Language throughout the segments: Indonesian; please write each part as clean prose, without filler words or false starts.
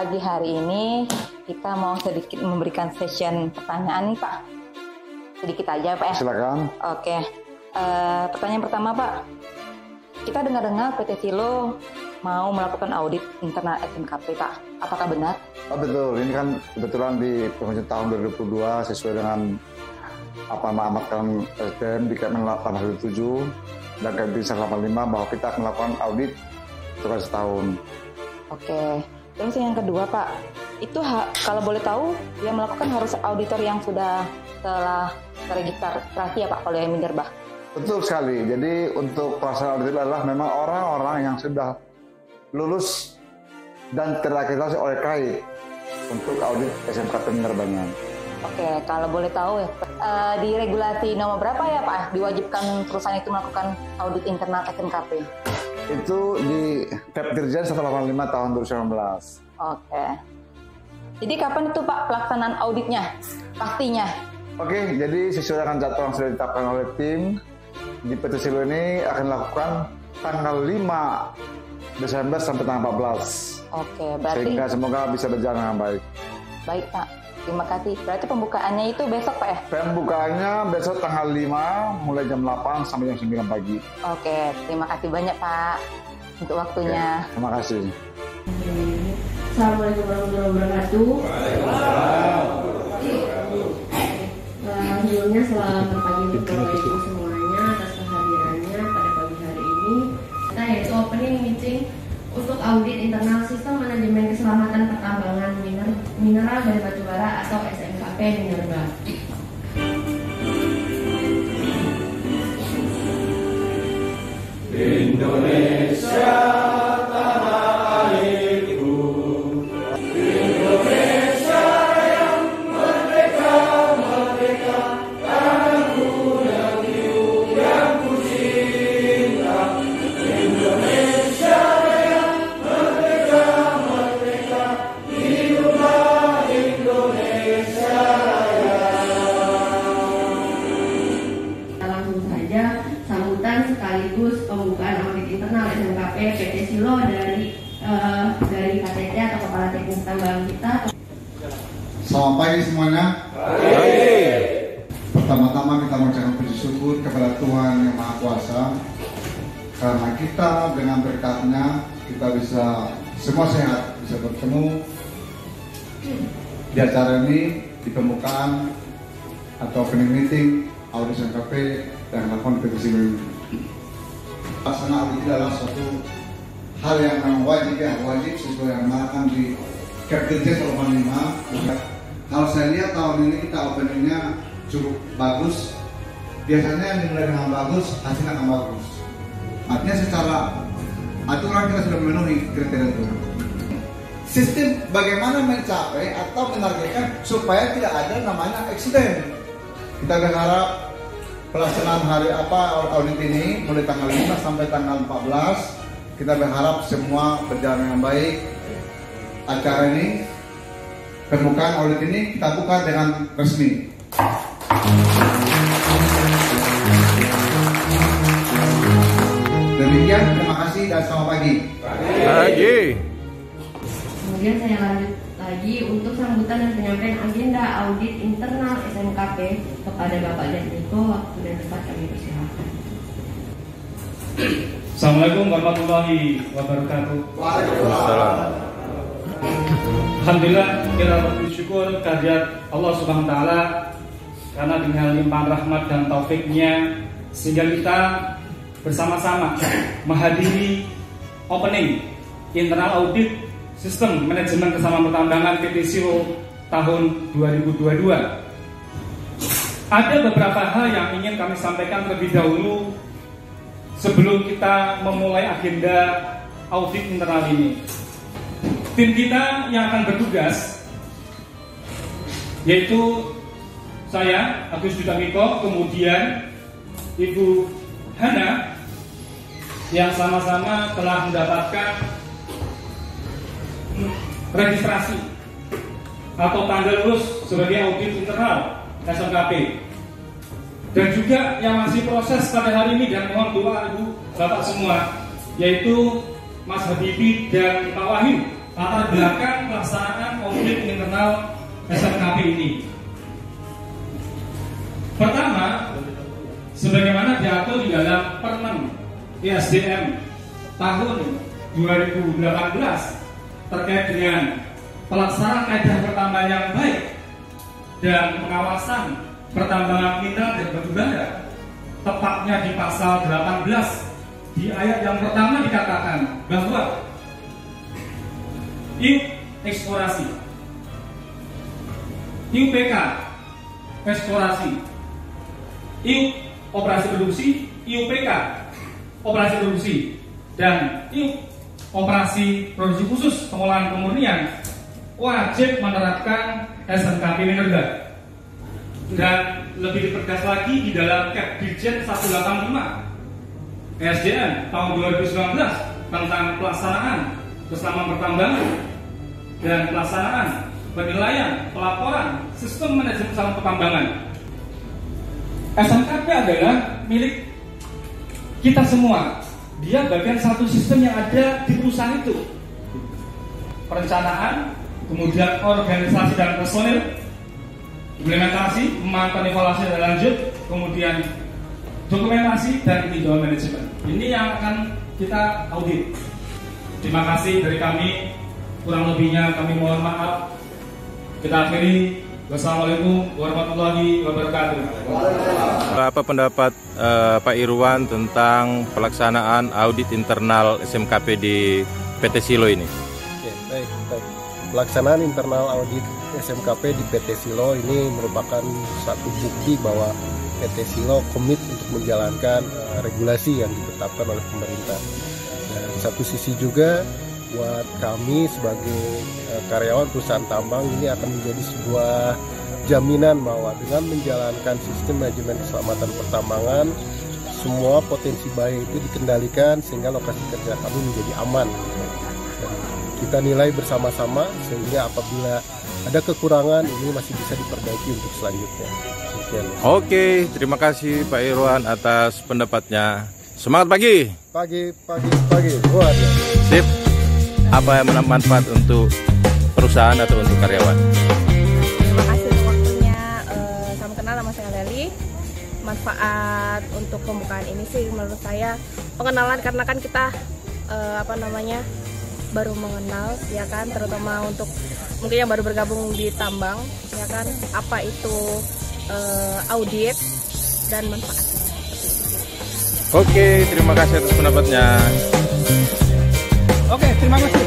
pagi hari ini kita mau sedikit memberikan session pertanyaan nih Pak. Sedikit aja Pak ya. Silakan. Oke. Pertanyaan pertama Pak. Kita dengar-dengar PT Silo mau melakukan audit internal SMKP Pak. Apakah benar? Oh, betul. Ini kan kebetulan di penghujung tahun 2022 sesuai dengan apa mengamatkan SDM di Kemenlu 817 dan Kemenlu 85 bahwa kita akan melakukan audit sekali setahun. Oke. Terus yang kedua Pak, itu kalau boleh tahu yang melakukan harus auditor yang sudah telah terregistrasi ya Pak kalau yang Minerba? Betul sekali. Jadi untuk pelaksanaan audit adalah memang orang-orang yang sudah lulus dan terakreditasi oleh KAI untuk audit SMKP Minerbanya. Oke, kalau boleh tahu ya, di regulasi nomor berapa ya Pak diwajibkan perusahaan itu melakukan audit internal SMKP? Itu di Dirjen 185 tahun 2019. Oke. Jadi kapan itu Pak pelaksanaan auditnya? Pastinya. Oke, jadi sesuai dengan jadwal yang sudah ditetapkan oleh tim di PT Silo ini akan dilakukan tanggal 5 Desember sampai tanggal 14. Oke, berarti sehingga semoga bisa berjalan dengan baik. Baik Pak, terima kasih. Berarti pembukaannya itu besok Pak ya? Pembukaannya besok tanggal 5 mulai jam 8 sampai jam 9 pagi. Oke, terima kasih banyak Pak untuk waktunya. Oke, terima kasih. Assalamualaikum warahmatullahi wabarakatuh. Sebelumnya selamat pagi untuk Bapak Ibu semuanya atas kehadirannya pada pagi hari ini. Kita yaitu opening meeting untuk audit internal sistem manajemen keselamatan pertambangan mineral dan batubara atau SMKP Minerba. Indonesia. Sekaligus pembukaan audit internal SMKP PT Silo dari KTT atau Kepala Teknik Tambang kita. Selamat pagi semuanya. Pagi. Pertama-tama kita mengucapkan puji syukur kepada Tuhan Yang Maha Kuasa karena kita dengan berkatnya kita bisa semua sehat, bisa bertemu di acara ini di pembukaan atau opening meeting audit SMKP yang dilakukan PT Silo ini. Pelaksanaan audit adalah suatu hal yang memang wajib sesuai yang dimakan di Dirjen 185. Kalau saya lihat tahun ini kita openingnya cukup bagus. Biasanya yang dimulai dengan bagus, hasilnya akan bagus. Artinya secara aturan kita sudah memenuhi kriteria itu. Sistem bagaimana mencapai atau menargetkan supaya tidak ada namanya eksiden. Kita berharap pelaksanaan hari audit ini mulai tanggal 5 sampai tanggal 14 kita berharap semua berjalan dengan baik. Acara ini pembukaan audit ini kita buka dengan resmi. Demikian, terima kasih dan selamat pagi. Pagi. Kemudian saya lanjut lagi untuk sambutan dan penyampaian agenda audit internal SMKP kepada Bapak dan Niko. Waktu dan tempat kami persilahkan. Assalamualaikum warahmatullahi wabarakatuh. Waalaikumsalam. Alhamdulillah kita bersyukur kehadirat Allah Subhanahu wa taala karena dengan limpahan rahmat dan taufiknya sehingga kita bersama-sama menghadiri opening internal audit sistem manajemen keselamatan pertambangan PT Silo tahun 2022. Ada beberapa hal yang ingin kami sampaikan terlebih dahulu sebelum kita memulai agenda audit internal ini. Tim kita yang akan bertugas yaitu saya, Agus Dutamiko, kemudian Ibu Hana yang sama-sama telah mendapatkan registrasi atau tanda lulus sebagai audit internal SMKP, dan juga yang masih proses pada hari ini dan mohon doa Ibu Bapak semua yaitu Mas Habibi dan Pak Wahyu latar belakang pelaksanaan audit internal SMKP ini. Pertama, sebagaimana diatur di dalam Permen ISDM tahun 2018 terkait dengan pelaksanaan kaidah pertambangan yang baik dan pengawasan pertambangan mineral dan batu bara, tepatnya di pasal 18 di ayat yang pertama dikatakan bahwa IUP eksplorasi, IUPK eksplorasi, IUP operasi produksi, IUPK operasi produksi, dan IUP operasi produksi khusus pengolahan pemurnian wajib menerapkan SMKP Minerba. Dan lebih dipertegas lagi di dalam Kepdirjen 185 SDM tahun 2019 tentang pelaksanaan keselamatan pertambangan dan pelaksanaan penilaian pelaporan sistem manajemen keselamatan pertambangan. SMKP adalah milik kita semua. Dia bagian satu sistem yang ada di perusahaan itu. Perencanaan, kemudian organisasi dan personil, implementasi, pemantauan evaluasi dan lanjut, kemudian dokumentasi dan tinjauan manajemen. Ini yang akan kita audit. Terima kasih dari kami. Kurang lebihnya kami mohon maaf. Kita akhiri. Wassalamualaikum warahmatullahi wabarakatuh. Apa pendapat Pak Irwan tentang pelaksanaan audit internal SMKP di PT Silo ini? Ya, baik. Pelaksanaan internal audit SMKP di PT Silo ini merupakan satu bukti bahwa PT Silo komit untuk menjalankan regulasi yang ditetapkan oleh pemerintah. Dan satu sisi juga buat kami sebagai karyawan perusahaan tambang ini akan menjadi sebuah jaminan bahwa dengan menjalankan sistem manajemen keselamatan pertambangan, semua potensi bahaya itu dikendalikan sehingga lokasi kerja kami menjadi aman. Dan kita nilai bersama-sama sehingga apabila ada kekurangan ini masih bisa diperbaiki untuk selanjutnya. Sekian. Oke, terima kasih Pak Irwan atas pendapatnya. Semangat pagi. Pagi. Buat. Sip. Apa yang manfaat untuk perusahaan atau untuk karyawan? Terima kasih untuk waktunya. Salam kenal, nama saya Leli. Manfaat untuk pembukaan ini sih menurut saya pengenalan, karena kan kita baru mengenal, ya kan, terutama untuk mungkin yang baru bergabung di tambang, ya kan, apa itu audit dan manfaatnya. Oke, terima kasih atas pendapatnya. Oke, terima kasih.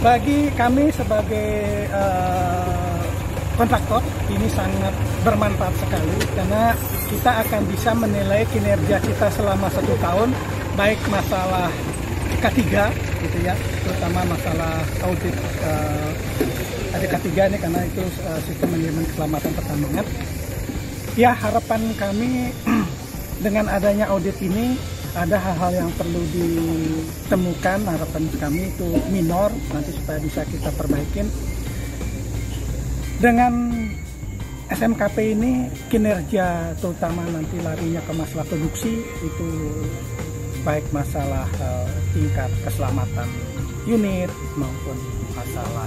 Bagi kami sebagai kontraktor ini sangat bermanfaat sekali karena kita akan bisa menilai kinerja kita selama 1 tahun, baik masalah K3 gitu ya, terutama masalah audit ada K3 ini karena itu sistem manajemen keselamatan pertambangan. Ya, harapan kami dengan adanya audit ini ada hal-hal yang perlu ditemukan, harapan kami itu minor, nanti supaya bisa kita perbaikin. Dengan SMKP ini kinerja terutama nanti larinya ke masalah produksi itu baik masalah tingkat keselamatan unit maupun masalah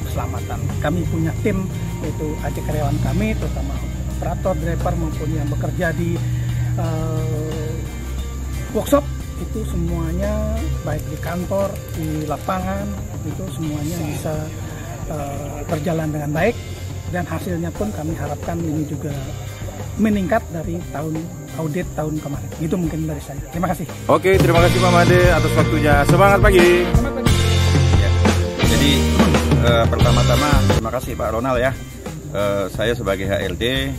keselamatan. Kami punya tim, itu ajak karyawan kami terutama operator, driver maupun yang bekerja di workshop, itu semuanya baik di kantor, di lapangan, itu semuanya bisa berjalan dengan baik, dan hasilnya pun kami harapkan ini juga meningkat dari audit tahun kemarin. Itu mungkin dari saya. Terima kasih. Oke, terima kasih Pak Made atas waktunya. Semangat pagi. Selamat pagi. Ya, jadi pertama-tama terima kasih Pak Ronald ya. Saya sebagai HRD,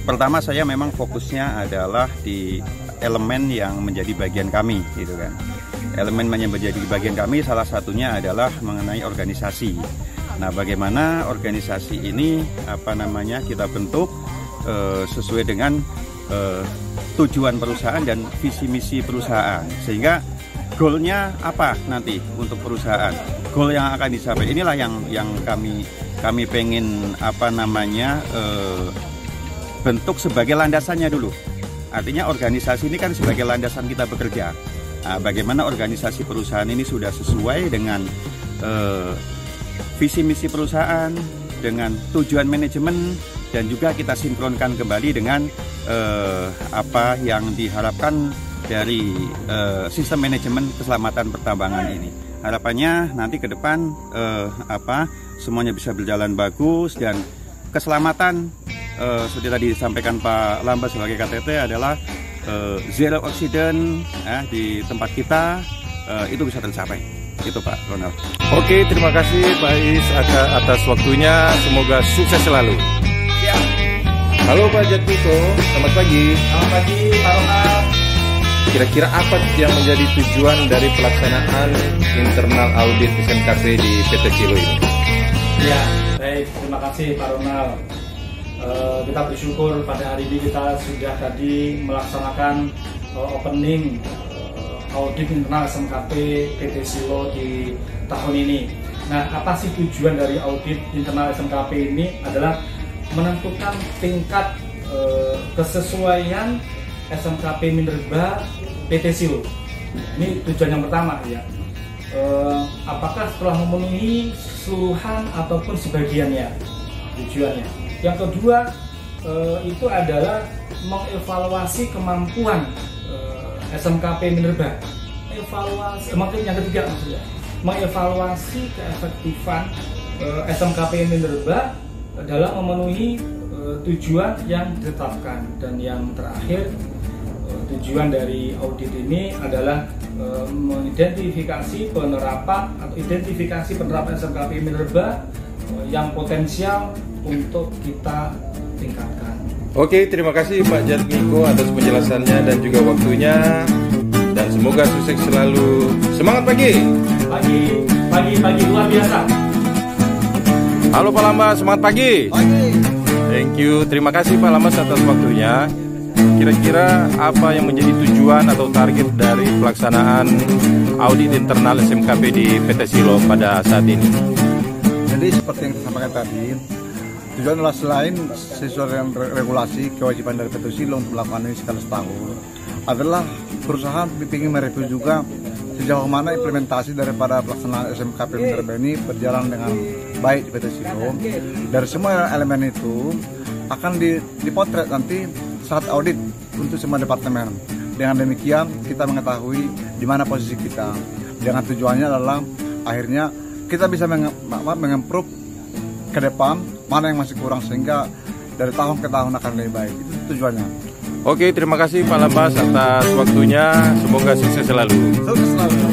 pertama saya memang fokusnya adalah di elemen yang menjadi bagian kami, gitu kan. Elemen yang menjadi bagian kami salah satunya adalah mengenai organisasi. Nah, bagaimana organisasi ini kita bentuk sesuai dengan tujuan perusahaan dan visi misi perusahaan, sehingga goalnya apa nanti untuk perusahaan, goal yang akan dicapai inilah yang kami pengen bentuk sebagai landasannya dulu. Artinya organisasi ini kan sebagai landasan kita bekerja. Nah, bagaimana organisasi perusahaan ini sudah sesuai dengan visi misi perusahaan, dengan tujuan manajemen, dan juga kita sinkronkan kembali dengan apa yang diharapkan dari sistem manajemen keselamatan pertambangan ini. Harapannya nanti ke depan semuanya bisa berjalan bagus, dan keselamatan seperti tadi disampaikan Pak Lamba sebagai KTT adalah zero accident di tempat kita itu bisa tercapai. Itu Pak Ronald. Oke, terima kasih Pak Is atas waktunya. Semoga sukses selalu. Ya. Halo Pak Jatmiko, selamat pagi. Selamat pagi Pak Ronald. Kira-kira apa yang menjadi tujuan dari pelaksanaan internal audit SMKP di PT Silo ini? Ya, baik. Terima kasih Pak Ronald. Kita bersyukur pada hari ini kita sudah tadi melaksanakan opening audit internal SMKP PT Silo di tahun ini. Nah, apa sih tujuan dari audit internal SMKP ini? Adalah menentukan tingkat kesesuaian SMKP Minerba PT Silo. Ini tujuan yang pertama ya. Apakah telah memenuhi keseluruhan ataupun sebagiannya tujuannya. Yang kedua itu adalah mengevaluasi kemampuan SMKP Minerba. Yang ketiga maksudnya mengevaluasi keefektifan SMKP Minerba dalam memenuhi tujuan yang ditetapkan. Dan yang terakhir, tujuan dari audit ini adalah mengidentifikasi penerapan atau identifikasi penerapan SMKP Minerba yang potensial untuk kita tingkatkan. Oke, terima kasih Pak Jatmiko atas penjelasannya dan juga waktunya, dan semoga sukses selalu. Semangat pagi. Pagi luar biasa. Halo Pak Lambas, semangat pagi. Thank you, terima kasih Pak Lambas atas waktunya. Kira-kira apa yang menjadi tujuan atau target dari pelaksanaan audit internal SMKP di PT Silo pada saat ini? Jadi seperti yang disampaikan tadi, tujuan adalah selain sesuai dengan regulasi kewajiban dari PT Silo untuk melakukan ini sekali setahun, adalah perusahaan ingin mereview juga sejauh mana implementasi daripada pelaksanaan SMKP Minerba ini berjalan dengan baik di PT Silo. Dari semua elemen itu akan dipotret nanti saat audit untuk semua departemen. Dengan demikian kita mengetahui di mana posisi kita. Dengan tujuannya adalah akhirnya kita bisa mengimprove ke depan mana yang masih kurang sehingga dari tahun ke tahun akan lebih baik. Itu tujuannya. Oke, terima kasih Pak Lambas atas waktunya. Semoga sukses selalu. Sukses selalu.